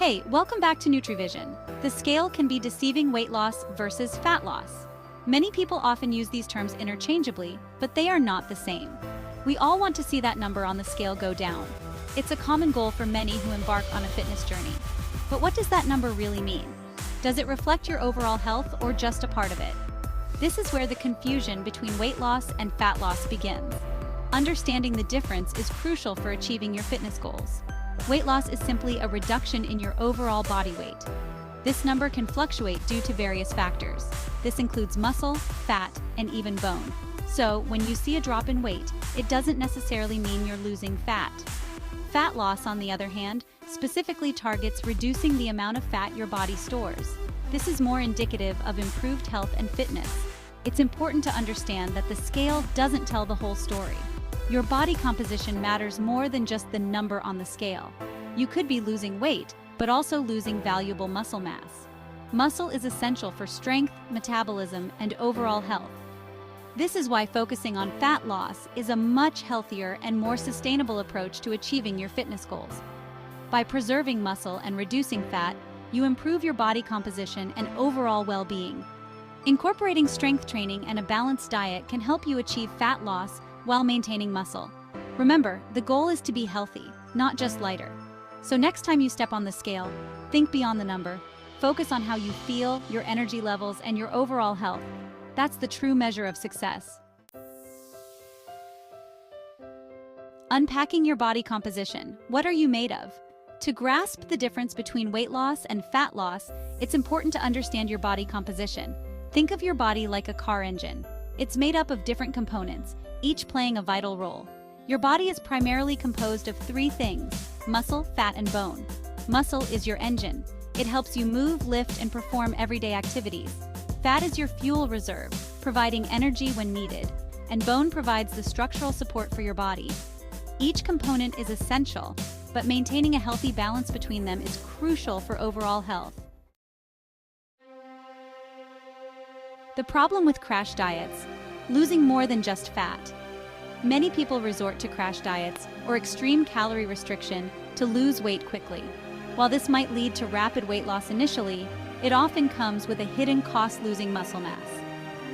Hey, welcome back to NutriVision. The scale can be deceiving: weight loss versus fat loss. Many people often use these terms interchangeably, but they are not the same. We all want to see that number on the scale go down. It's a common goal for many who embark on a fitness journey. But what does that number really mean? Does it reflect your overall health or just a part of it? This is where the confusion between weight loss and fat loss begins. Understanding the difference is crucial for achieving your fitness goals. Weight loss is simply a reduction in your overall body weight. This number can fluctuate due to various factors. This includes muscle, fat, and even bone. So, when you see a drop in weight, it doesn't necessarily mean you're losing fat. Fat loss, on the other hand, specifically targets reducing the amount of fat your body stores. This is more indicative of improved health and fitness. It's important to understand that the scale doesn't tell the whole story. Your body composition matters more than just the number on the scale. You could be losing weight, but also losing valuable muscle mass. Muscle is essential for strength, metabolism, and overall health. This is why focusing on fat loss is a much healthier and more sustainable approach to achieving your fitness goals. By preserving muscle and reducing fat, you improve your body composition and overall well-being. Incorporating strength training and a balanced diet can help you achieve fat loss while maintaining muscle. Remember, the goal is to be healthy, not just lighter. So next time you step on the scale, think beyond the number. Focus on how you feel, your energy levels, and your overall health. That's the true measure of success. Unpacking your body composition. What are you made of? To grasp the difference between weight loss and fat loss, it's important to understand your body composition. Think of your body like a car engine. It's made up of different components, each playing a vital role. Your body is primarily composed of three things: muscle, fat, and bone. Muscle is your engine. It helps you move, lift, and perform everyday activities. Fat is your fuel reserve, providing energy when needed. And bone provides the structural support for your body. Each component is essential, but maintaining a healthy balance between them is crucial for overall health. The problem with crash diets: losing more than just fat. Many people resort to crash diets or extreme calorie restriction to lose weight quickly. While this might lead to rapid weight loss initially, it often comes with a hidden cost: losing muscle mass.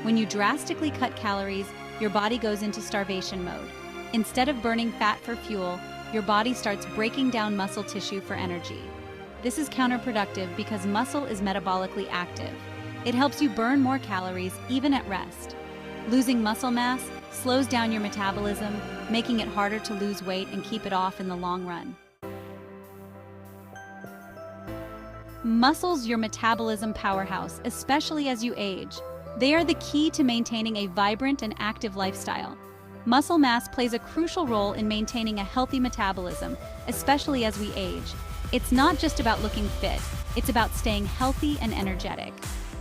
When you drastically cut calories, your body goes into starvation mode. Instead of burning fat for fuel, your body starts breaking down muscle tissue for energy. This is counterproductive because muscle is metabolically active. It helps you burn more calories even at rest. Losing muscle mass slows down your metabolism, making it harder to lose weight and keep it off in the long run. Muscles, your metabolism powerhouse, especially as you age. They are the key to maintaining a vibrant and active lifestyle. Muscle mass plays a crucial role in maintaining a healthy metabolism, especially as we age. It's not just about looking fit, it's about staying healthy and energetic.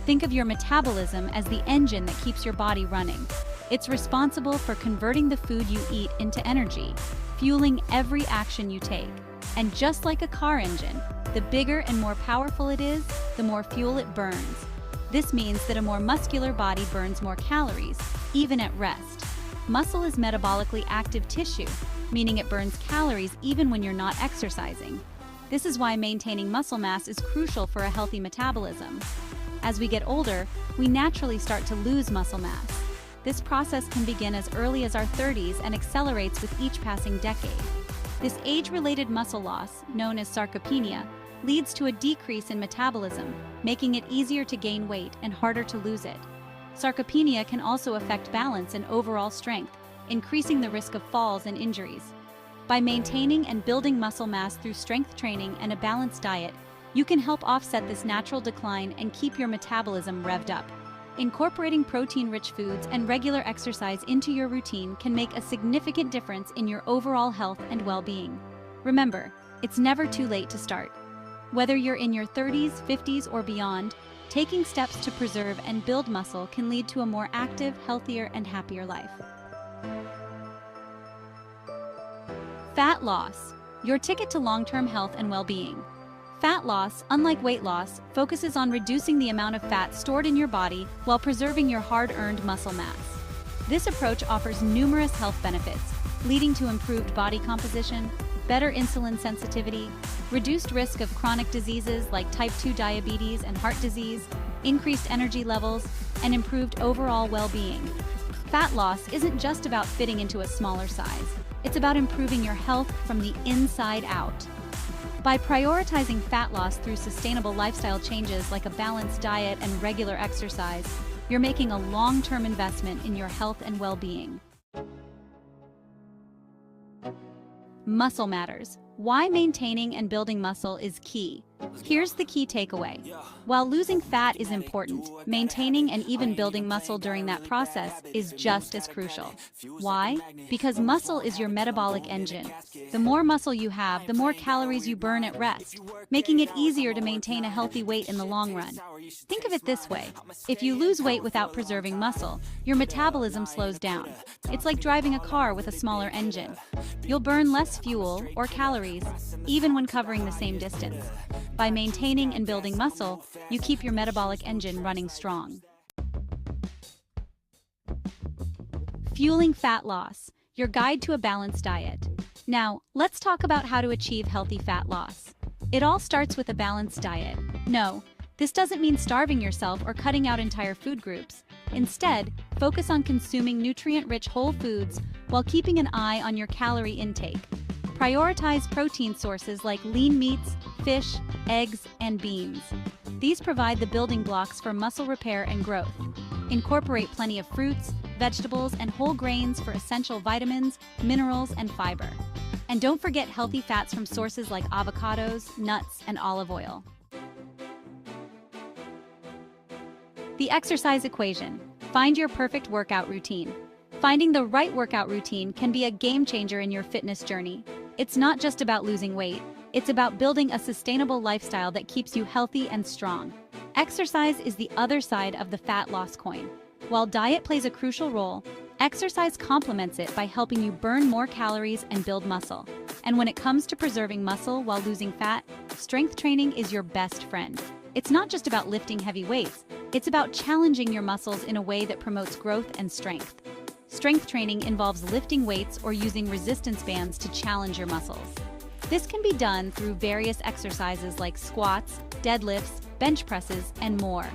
Think of your metabolism as the engine that keeps your body running. It's responsible for converting the food you eat into energy, fueling every action you take. And just like a car engine, the bigger and more powerful it is, the more fuel it burns. This means that a more muscular body burns more calories, even at rest. Muscle is metabolically active tissue, meaning it burns calories even when you're not exercising. This is why maintaining muscle mass is crucial for a healthy metabolism. As we get older, we naturally start to lose muscle mass. This process can begin as early as our 30s and accelerates with each passing decade. This age-related muscle loss, known as sarcopenia, leads to a decrease in metabolism, making it easier to gain weight and harder to lose it. Sarcopenia can also affect balance and overall strength, increasing the risk of falls and injuries. By maintaining and building muscle mass through strength training and a balanced diet, you can help offset this natural decline and keep your metabolism revved up. Incorporating protein-rich foods and regular exercise into your routine can make a significant difference in your overall health and well-being. Remember, it's never too late to start. Whether you're in your 30s, 50s, or beyond, taking steps to preserve and build muscle can lead to a more active, healthier, and happier life. Fat loss, your ticket to long-term health and well-being. Fat loss, unlike weight loss, focuses on reducing the amount of fat stored in your body while preserving your hard-earned muscle mass. This approach offers numerous health benefits, leading to improved body composition, better insulin sensitivity, reduced risk of chronic diseases like type 2 diabetes and heart disease, increased energy levels, and improved overall well-being. Fat loss isn't just about fitting into a smaller size. It's about improving your health from the inside out. By prioritizing fat loss through sustainable lifestyle changes like a balanced diet and regular exercise, you're making a long-term investment in your health and well-being. Muscle matters. Why maintaining and building muscle is key. Here's the key takeaway. While losing fat is important, maintaining and even building muscle during that process is just as crucial. Why? Because muscle is your metabolic engine. The more muscle you have, the more calories you burn at rest, making it easier to maintain a healthy weight in the long run. Think of it this way. If you lose weight without preserving muscle, your metabolism slows down. It's like driving a car with a smaller engine. You'll burn less fuel or calories, even when covering the same distance. By maintaining and building muscle, you keep your metabolic engine running strong. Fueling fat loss, your guide to a balanced diet. Now, let's talk about how to achieve healthy fat loss. It all starts with a balanced diet. No, this doesn't mean starving yourself or cutting out entire food groups. Instead, focus on consuming nutrient-rich whole foods while keeping an eye on your calorie intake. Prioritize protein sources like lean meats, fish, eggs, and beans. These provide the building blocks for muscle repair and growth. Incorporate plenty of fruits, vegetables, and whole grains for essential vitamins, minerals, and fiber. And don't forget healthy fats from sources like avocados, nuts, and olive oil. The exercise equation. Find your perfect workout routine. Finding the right workout routine can be a game changer in your fitness journey. It's not just about losing weight, it's about building a sustainable lifestyle that keeps you healthy and strong. Exercise is the other side of the fat loss coin. While diet plays a crucial role, exercise complements it by helping you burn more calories and build muscle. And when it comes to preserving muscle while losing fat, strength training is your best friend. It's not just about lifting heavy weights, it's about challenging your muscles in a way that promotes growth and strength. Strength training involves lifting weights or using resistance bands to challenge your muscles. This can be done through various exercises like squats, deadlifts, bench presses, and more.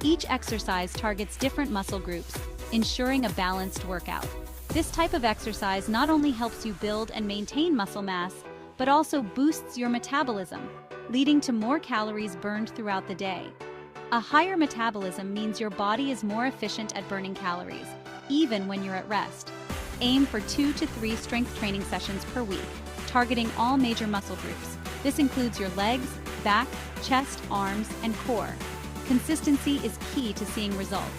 Each exercise targets different muscle groups, ensuring a balanced workout. This type of exercise not only helps you build and maintain muscle mass, but also boosts your metabolism, leading to more calories burned throughout the day. A higher metabolism means your body is more efficient at burning calories, even when you're at rest. Aim for 2 to 3 strength training sessions per week, targeting all major muscle groups. This includes your legs, back, chest, arms, and core. Consistency is key to seeing results.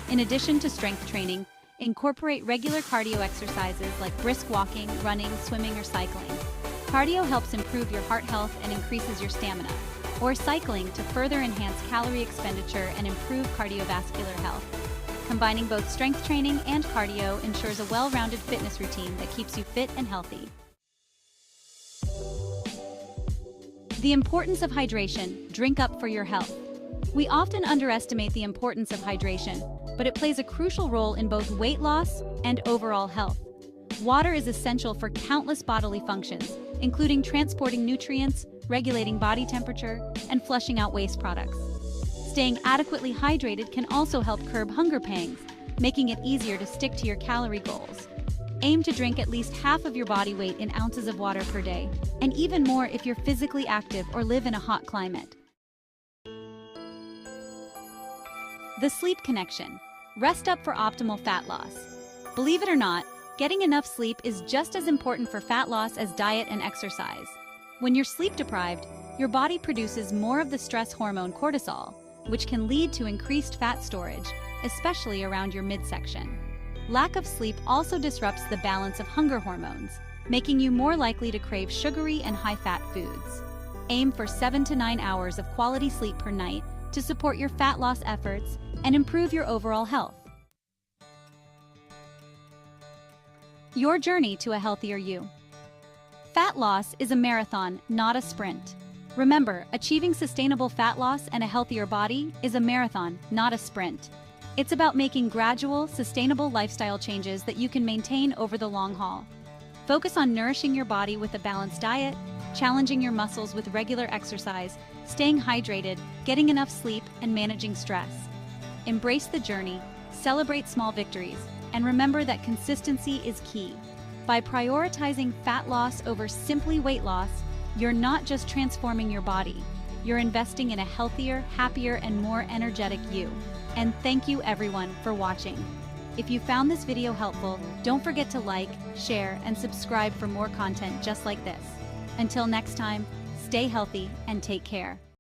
In addition to strength training, incorporate regular cardio exercises like brisk walking, running, swimming, or cycling. Cardio helps improve your heart health and increases your stamina, or cycling to further enhance calorie expenditure and improve cardiovascular health. Combining both strength training and cardio ensures a well-rounded fitness routine that keeps you fit and healthy. The importance of hydration. Drink up for your health. We often underestimate the importance of hydration, but it plays a crucial role in both weight loss and overall health. Water is essential for countless bodily functions, including transporting nutrients, regulating body temperature, and flushing out waste products. Staying adequately hydrated can also help curb hunger pangs, making it easier to stick to your calorie goals. Aim to drink at least half of your body weight in ounces of water per day, and even more if you're physically active or live in a hot climate. The sleep connection. Rest up for optimal fat loss. Believe it or not, getting enough sleep is just as important for fat loss as diet and exercise. When you're sleep deprived, your body produces more of the stress hormone cortisol, which can lead to increased fat storage, especially around your midsection. Lack of sleep also disrupts the balance of hunger hormones, making you more likely to crave sugary and high-fat foods. Aim for 7 to 9 hours of quality sleep per night to support your fat loss efforts and improve your overall health. Your journey to a healthier you. Fat loss is a marathon, not a sprint. Remember, achieving sustainable fat loss and a healthier body is a marathon, not a sprint. It's about making gradual, sustainable lifestyle changes that you can maintain over the long haul. Focus on nourishing your body with a balanced diet, challenging your muscles with regular exercise, staying hydrated, getting enough sleep, and managing stress. Embrace the journey, celebrate small victories, and remember that consistency is key. By prioritizing fat loss over simply weight loss, you're not just transforming your body, you're investing in a healthier, happier, and more energetic you. And thank you everyone for watching. If you found this video helpful, don't forget to like, share, and subscribe for more content just like this. Until next time, stay healthy and take care.